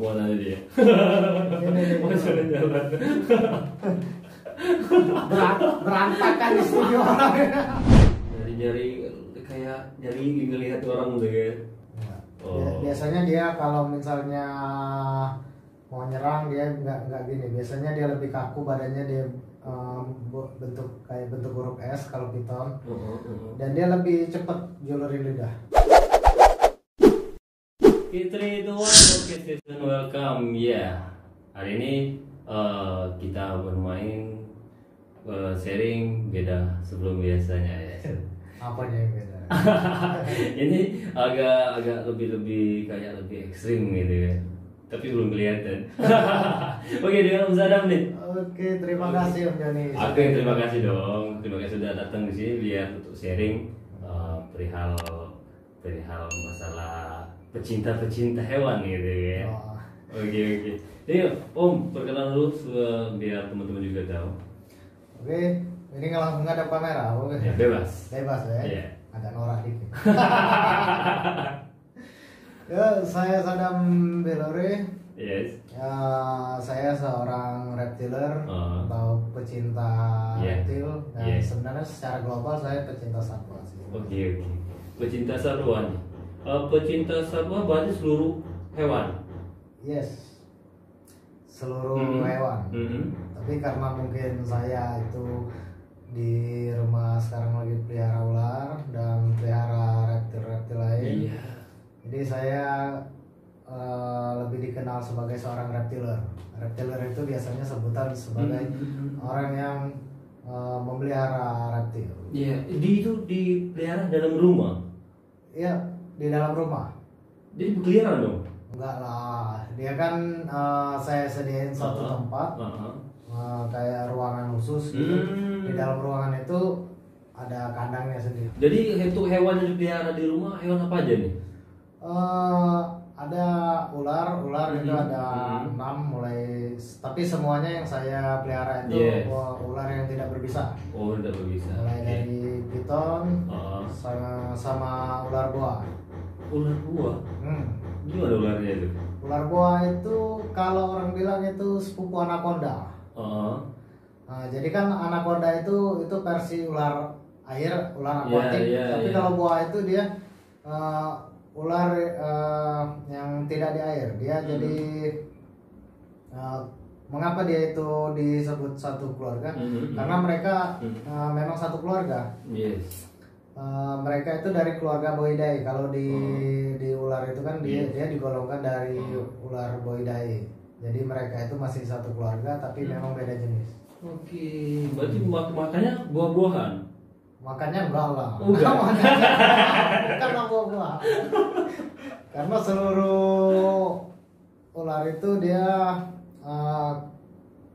mau nanya dia. Ini. Mau jalan-jalan. Berantakan di studio orang. Nyari kayak nyari ngelihat orang gitu kan. Oh. Biasanya dia kalau misalnya mau nyerang dia nggak gini. Biasanya dia lebih kaku badannya, dia bentuk huruf S kalau piton. Dan dia lebih cepat jolori lidah. Kitri itu podcast season welcome ya. Hari ini kita bermain sharing beda sebelum biasanya ya. Apanya yang beda? Ini agak lebih kayak lebih ekstrim gitu ya. Tapi belum kelihatan. Oke, dengan Om Sadam nih. Oke, terima kasih Om Joni. Oke, terima kasih dong. Terima kasih sudah datang di sini biar untuk sharing perihal masalah pecinta hewan gitu ya. Oh. Oke. Jadi Om, perkenalan dulu biar teman-teman juga tahu. Oke, ini langsung ada kamera. Oke. Ya, bebas. Bebas ya. Iya. Agak norak dikit. Ya, saya Sadam Belore. Yes. Ya, saya seorang reptiler atau pecinta reptil, dan sebenarnya secara global saya pecinta satwa sih. Oke. Pecinta satwa nih. Pecinta satwa berarti seluruh hewan. Yes. Seluruh hewan. Tapi karena mungkin saya itu di rumah sekarang lagi pelihara ular dan pelihara reptil-reptil lain. Iya. Jadi saya lebih dikenal sebagai seorang reptiler. Reptiler itu biasanya sebutan sebagai orang yang memelihara reptil. Iya, itu dipelihara dalam rumah. Iya, di dalam rumah. Jadi berkeliaran dong. Enggak lah, dia kan saya sediain satu tempat kayak ruangan khusus gitu. Di dalam ruangan itu ada kandangnya sendiri. Jadi untuk hewan yang dipelihara di rumah, hewan apa aja nih? Ada ular itu ada 6 mulai, tapi semuanya yang saya pelihara itu ular yang tidak berbisa. Oh, tidak berbisa. Mulai dari piton sama ular boa. Ular boa? Gimana ularnya itu? Ular boa itu kalau orang bilang itu sepupu anaconda. Nah, jadi kan anaconda itu versi ular air, ular akuatik. Tapi kalau boa itu dia ular yang tidak di air. Dia jadi mengapa dia itu disebut satu keluarga? Karena mereka memang satu keluarga. Yes. Mereka itu dari keluarga Boidae. Kalau di ular itu kan dia digolongkan dari ular Boidae. Jadi mereka itu masih satu keluarga tapi memang beda jenis. Oke, berarti makanya buah-buahan. Makanya enggak lah. Enggak. Karena buah-buahan. Karena seluruh ular itu dia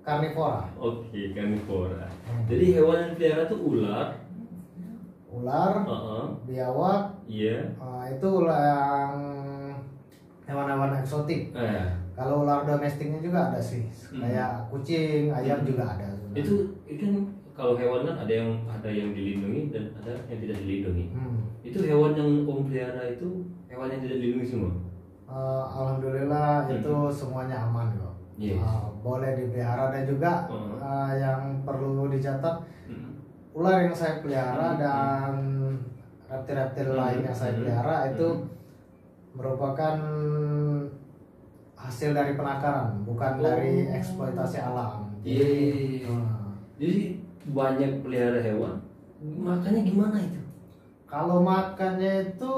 karnivora. Oke, karnivora. Jadi hewan yang dipelihara itu ular, biawak. Iya. Itu ular yang hewan-hewan eksotik. Kalau ular domestiknya juga ada sih, kayak kucing, ayam juga ada. Itu kan kalau hewan kan ada yang dilindungi dan ada yang tidak dilindungi. Itu hewan yang Om pelihara itu hewan yang tidak dilindungi semua. Alhamdulillah itu semuanya aman kok. Yes. Boleh dipelihara, dan juga yang perlu dicatat, ular yang saya pelihara dan reptil-reptil lain yang saya pelihara itu merupakan hasil dari penangkaran, bukan dari eksploitasi alam. Jadi banyak pelihara hewan, makannya gimana itu? Kalau makannya itu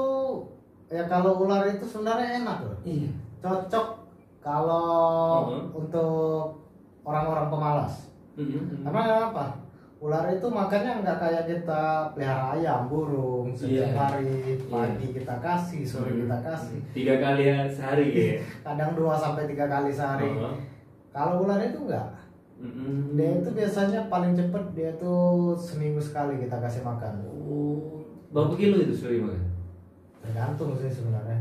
ya, kalau ular itu sebenarnya enak loh. Iya. Cocok kalau untuk orang-orang pemalas. Karena apa? Ular itu makannya nggak kayak kita pelihara ayam, burung setiap hari, pagi kita kasih, sore kita kasih. 3 kali sehari ya. Kadang 2 sampai 3 kali sehari. Kalau ular itu enggak. Dia itu biasanya paling cepet dia tuh seminggu sekali kita kasih makan. Berapa kilo itu sehari makan? Tergantung sih sebenarnya.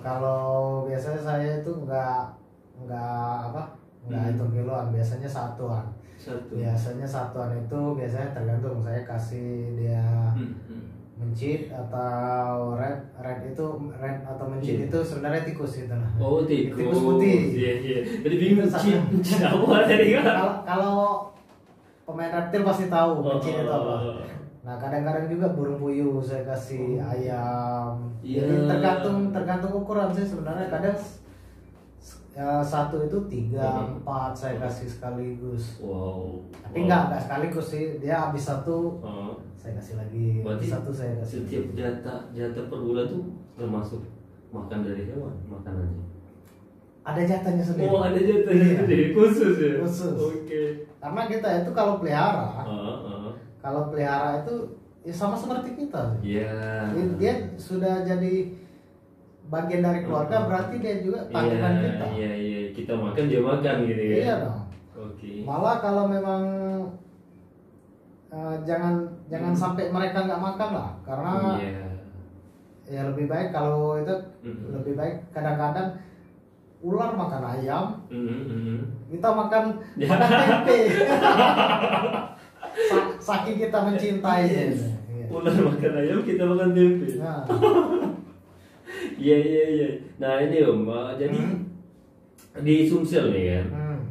Kalau biasanya saya itu enggak hitung kiloan, biasanya satuan. Biasanya satuan itu biasanya tergantung, saya kasih dia Mencit atau red itu red atau mencit itu sebenarnya tikus itu. Oh, tikus putih. Iya. Jadi bingung mencit apa tadi kan? Kalau pemain reptil pasti tahu mencit itu apa. Nah kadang-kadang juga burung puyuh saya kasih ayam. Jadi tergantung ukuran sih sebenarnya. Kadang ya, satu itu 3, 4 saya kasih sekaligus. Wow. Tapi enggak sekaligus sih. Dia habis satu saya kasih lagi. Berarti satu saya kasih. Setiap jatah per bulan tuh termasuk makan dari hewan makanannya. Ada jatahnya sendiri. Oh, ada jatahnya sendiri khusus ya. Khusus. Oke. Karena kita itu kalau pelihara, itu ya sama seperti kita. Iya. Dia sudah jadi bagian dari keluarga, berarti dia juga tanggungan kita. Iya. Kita makan dia makan gitu ya. Iya dong. Oke. Malah kalau memang jangan sampai mereka nggak makan lah, karena ya lebih baik kalau itu lebih baik kadang-kadang ular makan ayam, kita makan tempe. Saking kita mencintai. Ular makan ayam, kita makan tempe. Nah. Iya. Nah ini Om, jadi di Sumsel nih kan,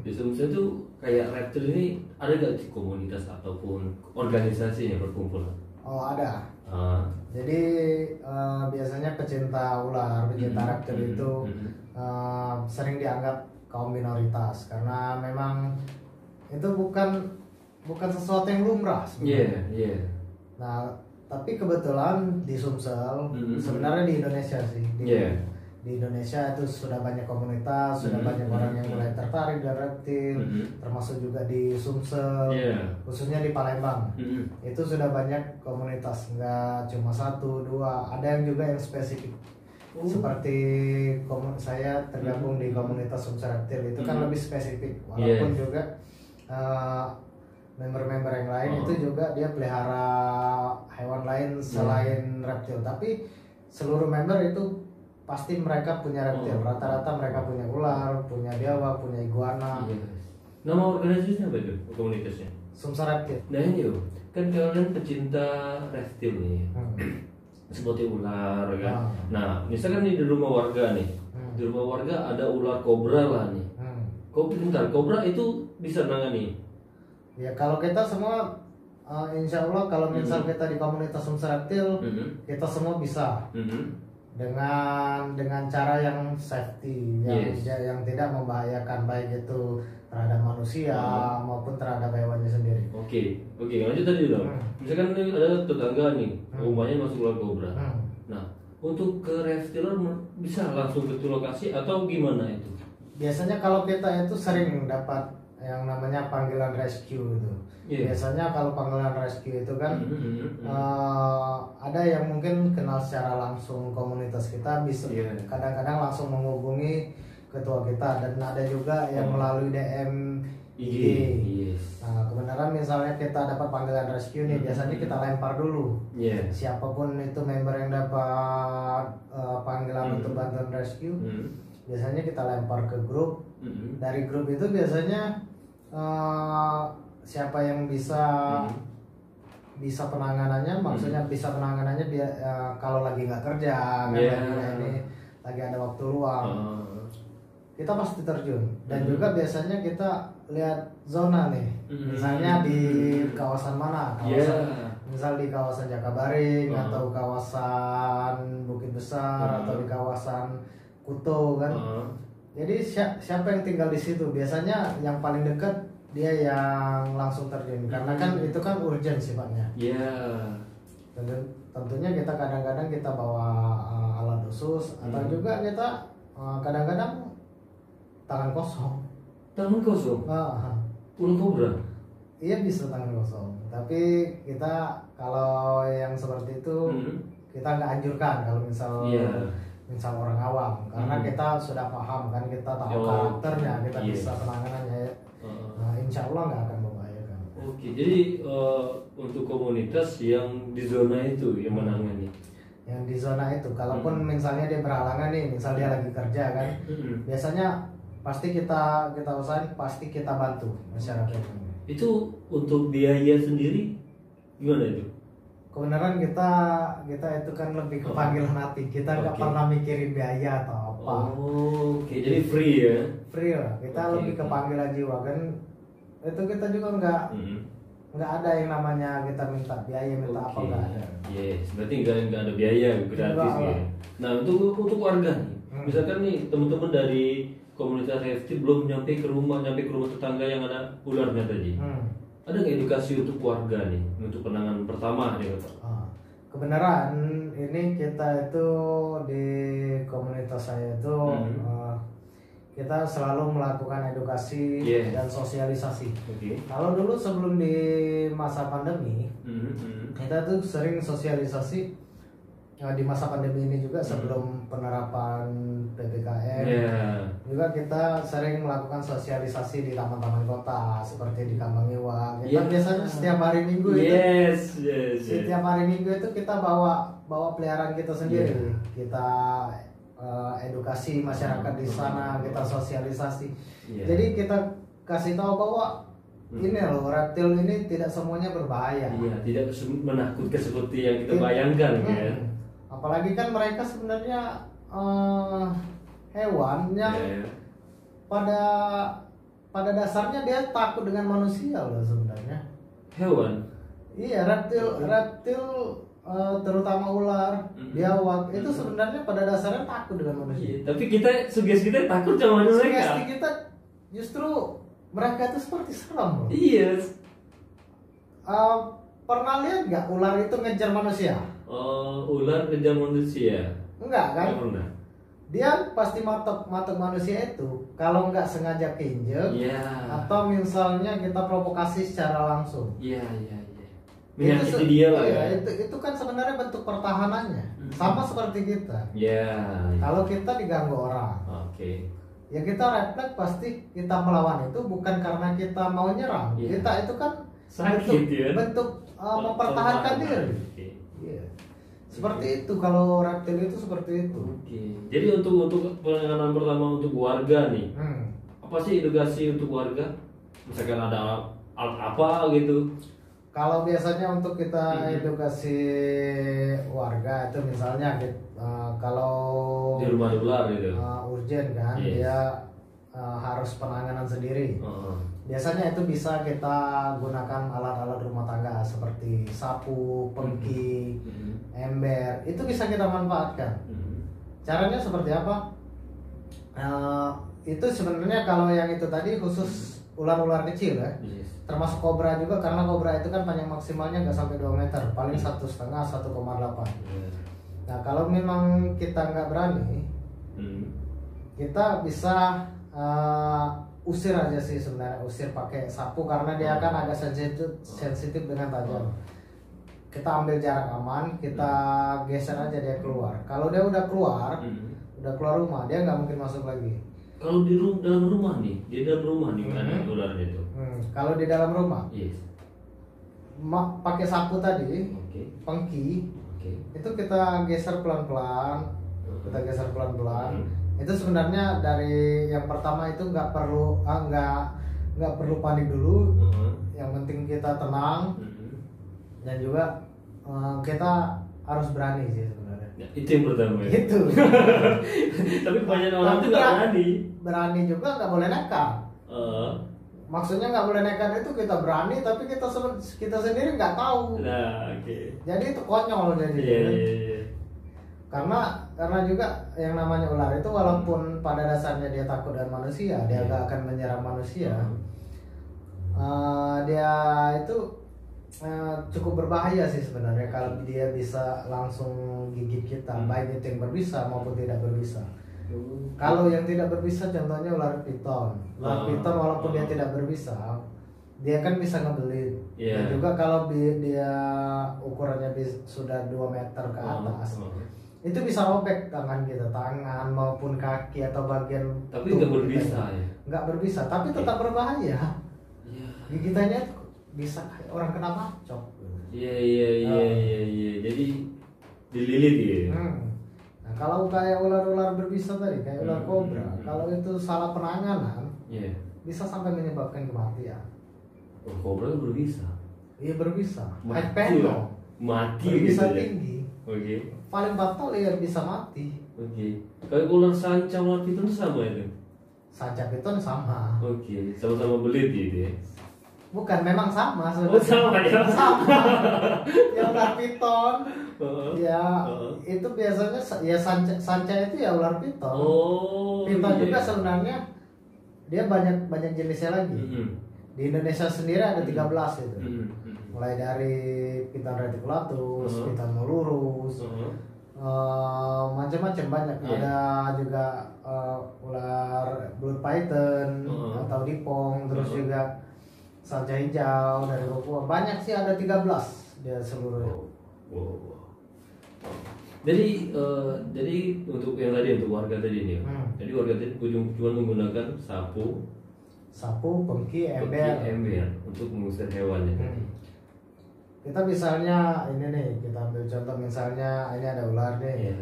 di Sumsel tuh kayak reptil ini ada gak di komunitas ataupun organisasi yang berkumpul? Oh ada. Jadi biasanya pecinta ular, pecinta reptil itu sering dianggap kaum minoritas karena memang itu bukan sesuatu yang lumrah sebenarnya. Iya. Nah, tapi kebetulan di Sumsel, sebenarnya di Indonesia sih, di Indonesia itu sudah banyak komunitas, sudah banyak orang yang mulai tertarik dengan reptil, termasuk juga di Sumsel, khususnya di Palembang. Itu sudah banyak komunitas, nggak cuma 1, 2, ada yang juga yang spesifik. Seperti saya tergabung di komunitas Sumsel Reptil, itu kan lebih spesifik, walaupun juga member-member yang lain itu juga dia pelihara hewan lain selain reptil, tapi seluruh member itu pasti mereka punya reptil. Rata-rata mereka punya ular, punya biawak, punya iguana. Nama organisasinya apa itu? Komunitasnya? Sumsel Reptil. Nah ini kan kalian pecinta reptil nih, seperti ular kan. Nah misalkan nih di rumah warga nih, di rumah warga ada ular kobra lah nih. Kobra itu bisa nangani? Ya kalau kita semua insya Allah kalau misal kita di komunitas Sumsel Reptil, kita semua bisa dengan cara yang safety, yang tidak membahayakan baik itu terhadap manusia maupun terhadap hewannya sendiri. Oke, lanjut tadi dong. Misalkan nih ada tetangga nih, rumahnya masuk ular kobra. Nah, untuk ke reptiler bisa langsung ke lokasi atau gimana itu? Biasanya kalau kita itu sering dapat yang namanya panggilan rescue itu. Biasanya kalau panggilan rescue itu kan ada yang mungkin kenal secara langsung komunitas kita, bisa kadang-kadang langsung menghubungi ketua kita, dan ada juga yang melalui DM IG. Nah kebenaran misalnya kita dapat panggilan rescue nih, biasanya kita lempar dulu. Siapapun itu member yang dapat panggilan untuk bantuan rescue, biasanya kita lempar ke grup. Dari grup itu biasanya siapa yang bisa penanganannya, maksudnya bisa penanganannya kalau lagi nggak kerja, lagi ada waktu luang, kita pasti terjun. Dan juga biasanya kita lihat zona nih, misalnya di kawasan mana, misal di kawasan Jakabaring atau kawasan Bukit Besar atau di kawasan Kuto kan. Jadi siapa yang tinggal di situ, biasanya yang paling dekat dia yang langsung terjun, karena kan itu kan urgent sifatnya. Tentunya kita kadang-kadang kita bawa alat khusus, atau juga kita kadang-kadang tangan kosong. Ular kobra? Iya bisa tangan kosong, tapi kita kalau yang seperti itu kita nggak anjurkan kalau misal orang awam, karena kita sudah paham kan, kita tahu karakternya, kita bisa penanganannya. Nah insya Allah nggak akan membahayakan. Jadi untuk komunitas yang di zona itu yang menangani? Yang di zona itu, kalaupun misalnya dia berhalangan nih, misal dia lagi kerja kan, biasanya pasti kita usahain, pasti kita bantu masyarakat. Itu untuk biaya sendiri gimana itu? kebenaran kita itu kan lebih ke panggilan hati. Kita nggak pernah mikirin biaya atau apa. Oke. Jadi free ya? Free lah. Kita lebih ke panggilan jiwa kan. Itu kita juga nggak ada yang namanya kita minta biaya, minta apa, nggak ada. Yes, berarti nggak ada biaya gratis ya. Nah untuk warga nih, misalkan nih teman-teman dari komunitas FT belum nyampe ke rumah tetangga yang ada ularnya tadi. Ada nggak edukasi untuk warga nih untuk penanganan pertama nih Pak? Kebenaran ini kita itu di komunitas saya itu kita selalu melakukan edukasi dan sosialisasi. Kalau dulu sebelum di masa pandemi, kita tuh sering sosialisasi di masa pandemi ini juga sebelum penerapan PPKM. Juga kita sering melakukan sosialisasi di taman-taman kota seperti di Kambangiwa. Kita biasanya setiap hari Minggu itu. Setiap hari Minggu itu kita bawa peliharaan kita sendiri. Kita edukasi masyarakat di sana, kita sosialisasi. Jadi kita kasih tahu bahwa ini loh, reptil ini tidak semuanya berbahaya. Tidak menakutkan seperti yang kita bayangkan kan. Apalagi kan mereka sebenarnya hewan yang pada dasarnya dia takut dengan manusia loh sebenarnya. Hewan? Iya, reptil terutama ular, biawak itu sebenarnya pada dasarnya takut dengan manusia. Tapi sugesti kita takut sama mereka. Sugesti kita justru mereka itu seperti serem loh. Pernah lihat nggak ular itu ngejar manusia? Ular ngejar manusia? Enggak kan? Nggak pernah. Dia pasti matok manusia itu kalau nggak sengaja keinjek atau misalnya kita provokasi secara langsung. Menyakiti dia lah ya. Itu kan sebenarnya bentuk pertahanannya. Sama seperti kita. Kalau kita diganggu orang, ya kita refleks pasti kita melawan itu bukan karena kita mau nyerang. Kita itu kan bentuk mempertahankan diri. Seperti itu, kalau reptil itu seperti itu. Jadi untuk penanganan pertama untuk warga nih, apa sih edukasi untuk warga? Misalkan ada alat apa gitu? Kalau biasanya untuk kita edukasi warga itu misalnya kalau di rumah ular gitu, urgent kan, dia harus penanganan sendiri. Biasanya itu bisa kita gunakan alat-alat rumah tangga seperti sapu, pengki, ember. Itu bisa kita manfaatkan. Caranya seperti apa? Itu sebenarnya kalau yang itu tadi khusus ular-ular kecil ya. Termasuk kobra juga, karena kobra itu kan panjang maksimalnya nggak sampai 2 meter, paling 1,5, 1,8. Nah kalau memang kita nggak berani, kita bisa usir aja sih sebenarnya, usir pakai sapu karena dia akan agak sensitif dengan tajam. Kita ambil jarak aman, kita geser aja dia keluar. Kalau dia udah keluar rumah, dia nggak mungkin masuk lagi. Kalau di dalam rumah nih, ada ularnya itu. Kalau di dalam rumah, pakai sapu tadi, pengki, itu kita geser pelan-pelan, Itu sebenarnya dari yang pertama itu nggak perlu panik dulu. Yang penting kita tenang dan juga kita harus berani sih sebenarnya. Itu yang pertama. Itu. Tapi kebanyakan orang tuh nggak berani. Berani juga nggak boleh nekat. Maksudnya nggak boleh nekat itu kita berani tapi kita sendiri nggak tahu. Jadi itu konyol jadi. Karena juga yang namanya ular itu walaupun pada dasarnya dia takut dengan manusia, dia gak akan menyerang manusia. Dia itu cukup berbahaya sih sebenarnya kalau dia bisa langsung gigit kita, baik itu yang berbisa maupun tidak berbisa. Kalau yang tidak berbisa contohnya ular piton. Ular piton walaupun dia tidak berbisa, dia kan bisa ngebelit. Dan juga kalau dia ukurannya sudah 2 meter ke atas, itu bisa robek tangan maupun kaki atau bagian. Tapi nggak berbisa ya? Nggak berbisa, tapi tetap berbahaya. Gigitannya bisa kayak orang kena bacok. Jadi dililit ya. Nah kalau kayak ular-ular berbisa tadi, kayak ular kobra, kalau itu salah penanganan, bisa sampai menyebabkan kematian. Kobra berbisa? Iya berbisa. Head venom. Mati bisa gitu tinggi. Oke. Paling fatal ya bisa mati. Oke. Kalau ular sanca ular piton itu sama itu? Sanca piton sama. Oke, sama-sama belit gitu ya. Bukan, memang sama sebenarnya. Oh, sama ya. Sama. Ya ular piton. Ya itu biasanya ya sanca itu ya ular piton. Oh. Piton juga sebenarnya dia banyak jenisnya lagi. Di Indonesia sendiri ada 13 itu. Mulai dari piton reticulatus, piton molurus, macam-macam banyak. Ada juga ular blood python atau dipong, terus juga sanca hijau dari Papua. Banyak sih, ada 13 dia seluruhnya. Jadi untuk yang tadi, untuk warga tadi nih. Jadi warga tadi cuma menggunakan sapu, pengki, ember untuk mengusir hewannya. Kita misalnya ini nih, kita ambil contoh misalnya ini ada ular nih.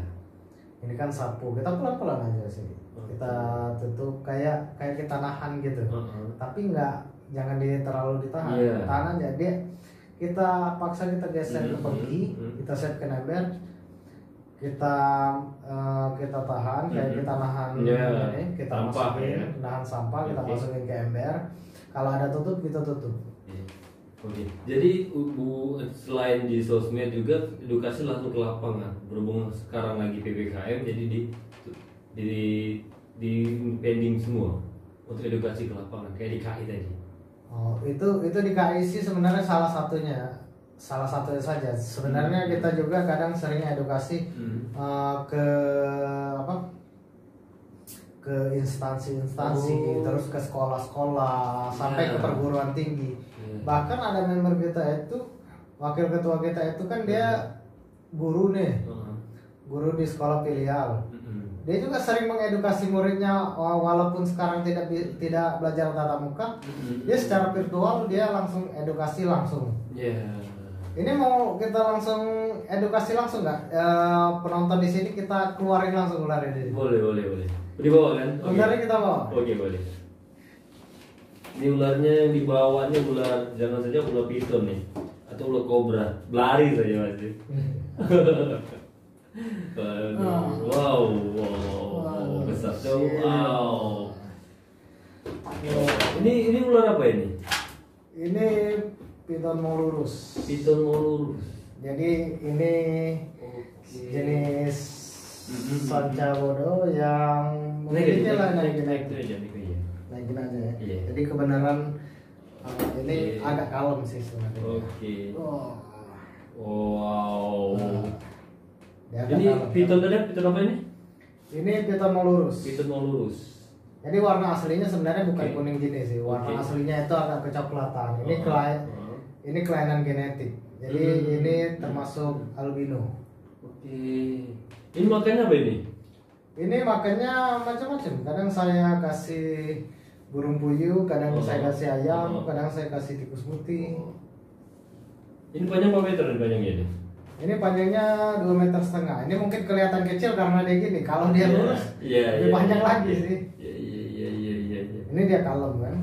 Ini kan sapu, kita pelan-pelan aja sih. Kita tutup kayak kita nahan gitu. Tapi jangan terlalu ditahan. Tahan aja dia. Kita paksa, kita geser ke pengki, kita set ke ember. Kita tahan kayak kita nahan ini, kita masukin nahan sampah, kita masukin ke ember. Kalau ada tutup, kita tutup. Oke. Jadi selain di sosmed juga edukasi langsung ke lapangan. Berhubung sekarang lagi PPKM, jadi di pending semua untuk edukasi ke lapangan kayak di KI tadi. Oh, itu di KI sih sebenarnya salah satunya saja. Sebenarnya kita juga kadang sering edukasi ke instansi-instansi, terus ke sekolah-sekolah, sampai ke perguruan tinggi. Bahkan ada member kita itu, wakil ketua kita itu kan dia guru nih, guru di sekolah filial. Dia juga sering mengedukasi muridnya, walaupun sekarang tidak belajar tatap muka, dia secara virtual dia langsung edukasi langsung. Ini mau kita langsung edukasi langsung nggak? Penonton di sini kita keluarin langsung ular ini. Boleh. Dibawa kan? Ularnya kita bawa. Oke, boleh. Ini ularnya yang dibawanya ular, jangan saja ular piton nih, atau ular kobra, lari saja masih. Wow, besar tuh. Wow. Ini ular apa ini? Ini piton molurus. Jadi ini jenis sanca bodoh yang naikin aja ya. Jadi kebenaran ini agak kalem sih sebenarnya. Wow. Ini piton apa ini? Ini piton molurus. Jadi warna aslinya sebenarnya bukan kuning gini sih. Warna aslinya itu agak kecoklatan. Ini kelainan genetik. Jadi ini termasuk albino. Ini makannya apa ini? Ini makannya macam-macam. Kadang saya kasih burung puyuh, kadang saya kasih ayam, kadang saya kasih tikus putih. Ini panjang berapa meter panjangnya ini? Ini panjangnya 2,5 meter. Ini mungkin kelihatan kecil karena dia gini. Kalau dia lurus, lebih panjang lagi sih. Iya. Ini dia kalem kan?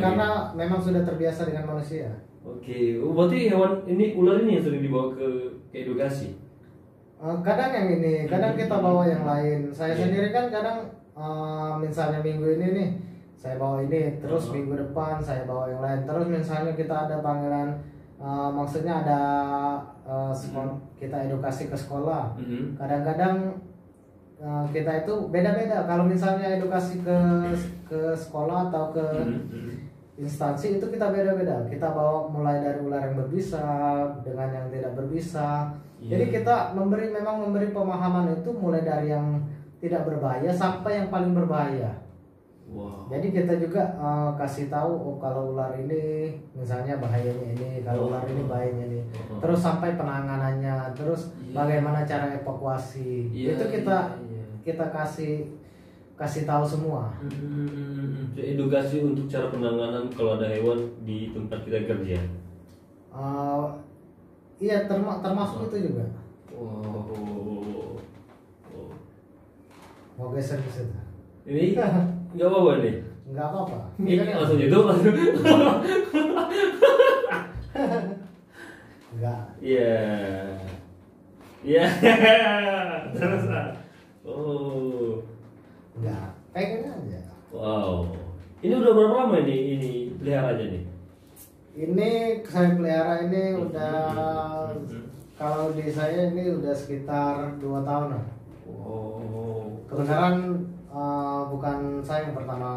Karena memang sudah terbiasa dengan manusia. Berarti hewan ini, ular ini yang sering dibawa ke edukasi? Kadang yang ini, kadang kita bawa yang lain. Saya sendiri kan kadang misalnya minggu ini nih saya bawa ini, terus minggu depan saya bawa yang lain. Terus misalnya kita ada panggilan, maksudnya ada kita edukasi ke sekolah. Kadang-kadang kita itu beda-beda. Kalau misalnya edukasi ke sekolah atau ke instansi itu kita beda-beda. Kita bawa mulai dari ular yang berbisa dengan yang tidak berbisa. Jadi kita memberi pemahaman itu mulai dari yang tidak berbahaya sampai yang paling berbahaya. Jadi kita juga kasih tahu kalau ular ini misalnya bahayanya ini, kalau ular ini bahayanya ini. Terus sampai penanganannya, terus bagaimana cara evakuasi. Itu kita kasih tahu semua. Edukasi untuk cara penanganan kalau ada hewan di tempat kita kerja. Iya, termasuk itu juga. Mau geser ke situ. Ini nggak apa-apa nih. Nggak apa-apa. Ini langsung itu langsung. Enggak. Iya. Iya. Terus. Oh. Enggak. Pengen aja. Wow. Ini udah berapa lama ini pelihara aja nih? Ini saya pelihara ini udah kalau di saya ini udah sekitar 2 tahunan. Oh. Kebenaran bukan saya yang pertama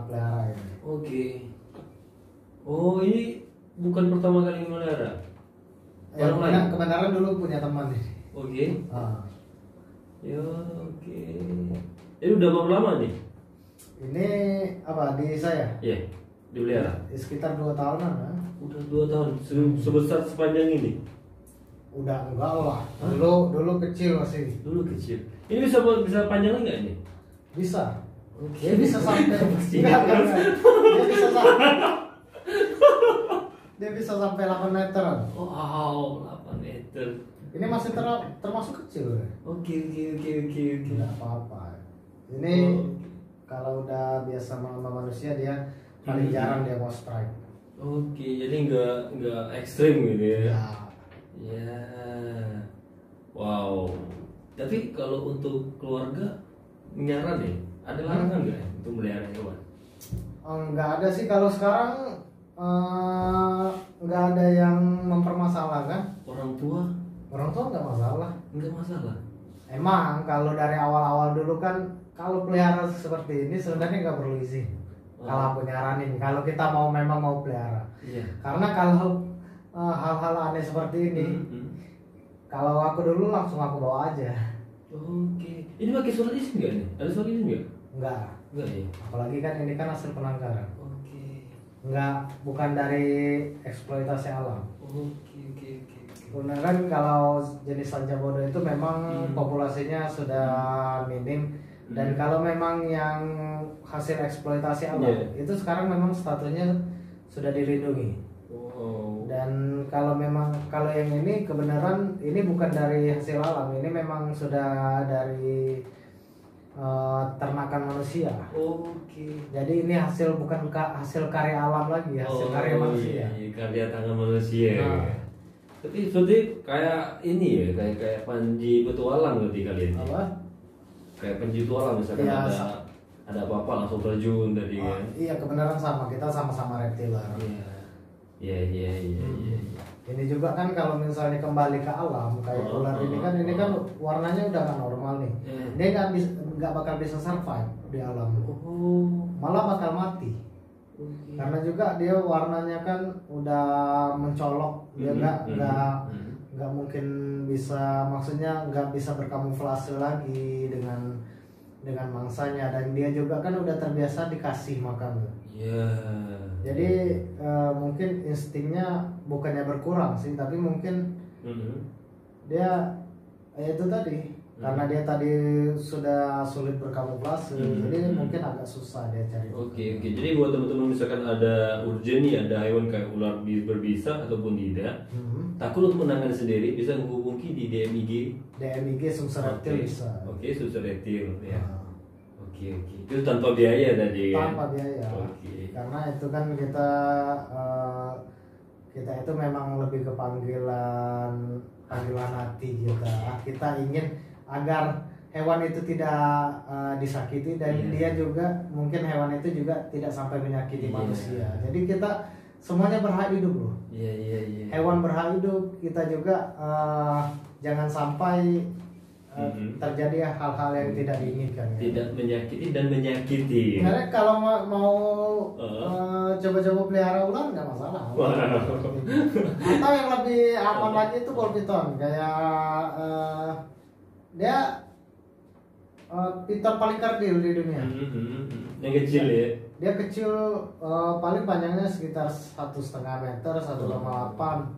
pelihara ini. Oke. Oh, ini bukan pertama kali melihara. Ya, kebenaran dulu punya teman nih. Oke. Ya, oke. Ini udah berapa lama nih? Ini apa di saya? Iya, dipelihara. Sekitar 2 tahunan. Udah 2 tahun. Sebesar sepanjang ini? Udah enggak lah. Dulu kecil masih. Dulu kecil. Ini bisa panjang nggak ini? Bisa. Oke. Dia bisa sampai. Dia bisa sampai 8 meter. Wow, 8 meter. Ini masih termasuk kecil. Oke. Tidak apa-apa. Ini kalau udah biasa sama manusia dia paling jarang dia mau strike. Oke, jadi nggak ekstrim gitu ya? Ya. Wow. Tapi kalau untuk keluarga nyaran nih, ada larangan nggak untuk melihara hewan? Nggak ada sih kalau sekarang. Nggak ada yang mempermasalahkan. Orang tua nggak masalah. Nggak masalah. Emang kalau dari awal-awal dulu kan kalau pelihara seperti ini sebenarnya nggak perlu izin. Kalau aku nyaranin kalau kita memang mau pelihara. Iya. Karena kalau hal-hal aneh seperti ini, kalau aku dulu langsung aku bawa aja. Oke. Ini pakai surat izin nggak nih? Ada surat izin nggak? Enggak ya. Apalagi kan ini kan hasil penangkaran. Enggak, bukan dari eksploitasi alam. Oke. Karena kan kalau jenis sanca bodo itu memang populasinya sudah minim dan kalau memang yang hasil eksploitasi alam itu sekarang memang statusnya sudah dilindungi. Dan kalau yang ini kebenaran ini bukan dari hasil alam, ini memang sudah dari ternakan manusia. Oke. Jadi ini bukan hasil karya alam lagi, hasil karya manusia. Iya, karya tangan manusia. Tapi seperti kayak ini ya, kayak panji petualang berarti kalian. Apa? Kayak panji petualang misalkan ya, ada apa-apa langsung terjun tadi kan. Iya, kebenaran sama, kita sama-sama reptiler. Iya. Ini juga kan kalau misalnya kembali ke alam kayak ular ini kan warnanya udah nggak normal nih. Dia nggak bakal bisa survive di alam. Malah bakal mati. Karena juga dia warnanya kan udah mencolok, dia nggak mungkin bisa, maksudnya nggak bisa berkamuflase lagi dengan mangsanya, dan dia juga kan udah terbiasa dikasih makan. Jadi mungkin instingnya bukannya berkurang sih, tapi mungkin dia itu tadi karena dia tadi sudah sulit berkamuflase, jadi mungkin agak susah dia cari. Oke. Jadi buat teman-teman misalkan ada urgent nih, ada hewan kayak ular berbisa ataupun tidak, takut untuk menangani sendiri, bisa menghubungi di DMIG Sumsel Reptil bisa. Oke, Sumsel Reptil ya. Oke. Itu tanpa biaya tadi kan? Tanpa biaya. Karena itu kan kita itu memang lebih ke panggilan hati kita ingin agar hewan itu tidak disakiti, dan dia juga mungkin hewan itu juga tidak sampai menyakiti manusia. Jadi kita semuanya berhak hidup loh. Hewan berhak hidup, kita juga jangan sampai terjadi hal-hal yang tidak diinginkan. Tidak menyakiti dan menyakiti. Sebenarnya kalau mau coba-coba pelihara ular nggak masalah. Atau yang lebih aman lagi itu ball python, kayak dia python paling kerdil di dunia. Yang kecil ya. Dia kecil, paling panjangnya sekitar 1,5 meter, 1,8.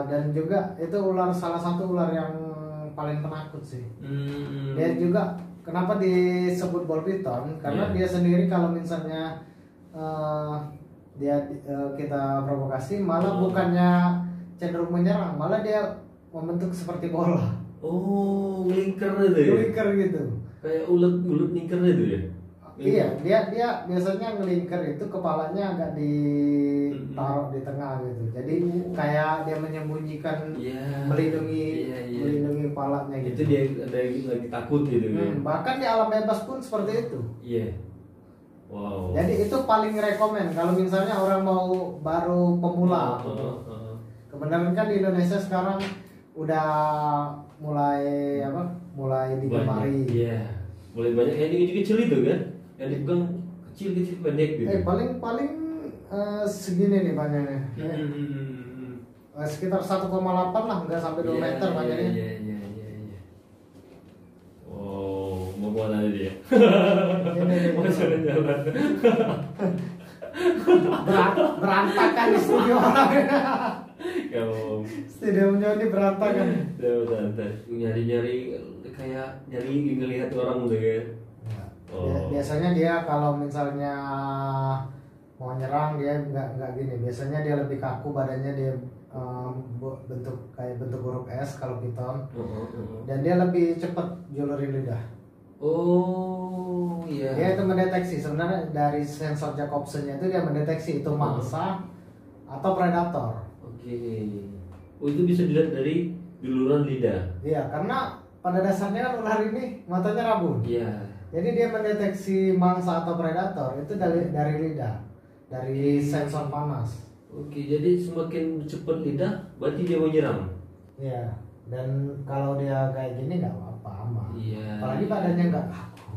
Dan juga itu salah satu ular yang paling penakut sih. Dia juga kenapa disebut ball python? Karena dia sendiri kalau misalnya kita provokasi, malah bukannya cenderung menyerang, malah dia membentuk seperti bola. Oh, ngelingker itu ya? Ngelingker gitu. Kayak ulet ningker itu ya? Iya, dia biasanya ngelingker itu kepalanya agak ditaruh di tengah gitu. Jadi kayak dia menyembunyikan, melindungi kepalanya gitu. Itu dia ada lagi takut gitu kan. Bahkan di alam bebas pun seperti itu. Iya. Wow. Jadi itu paling rekomen kalau misalnya orang mau baru pemula. Kebenaran kan di Indonesia sekarang udah mulai digemari. Iya. Mulai banyak yang kecil-kecil itu kan. Yang dipegang kecil-kecil pendek gitu. Paling segini nih panjangnya. Sekitar 1,8 lah, nggak sampai 2 meter panjangnya. Iya. Oh, mau kemana dia? Mau jalan-jalan. Berantakan di studio orang. Kalau studionya ini berantakan. Nyari-nyari kayak nyari ngelihat orang tuh kan. Biasanya dia kalau misalnya mau nyerang dia nggak gini. Biasanya dia lebih kaku badannya, dia bentuk huruf S kalau piton. Dan dia lebih cepat julurin lidah. Oh iya. Dia itu mendeteksi sebenarnya dari sensor Jacobson-nya itu dia mendeteksi itu mangsa atau predator. Oke. Oh itu bisa dilihat dari juluran lidah. Iya, karena pada dasarnya kan ular ini matanya rabun. Iya. Jadi dia mendeteksi mangsa atau predator itu dari lidah, dari sensor panas. Oke, jadi semakin cepat lidah, berarti dia mau nyerang. Iya. Dan kalau dia kayak gini nggak apa-apa aman. Iya. Apalagi badannya nggak kaku.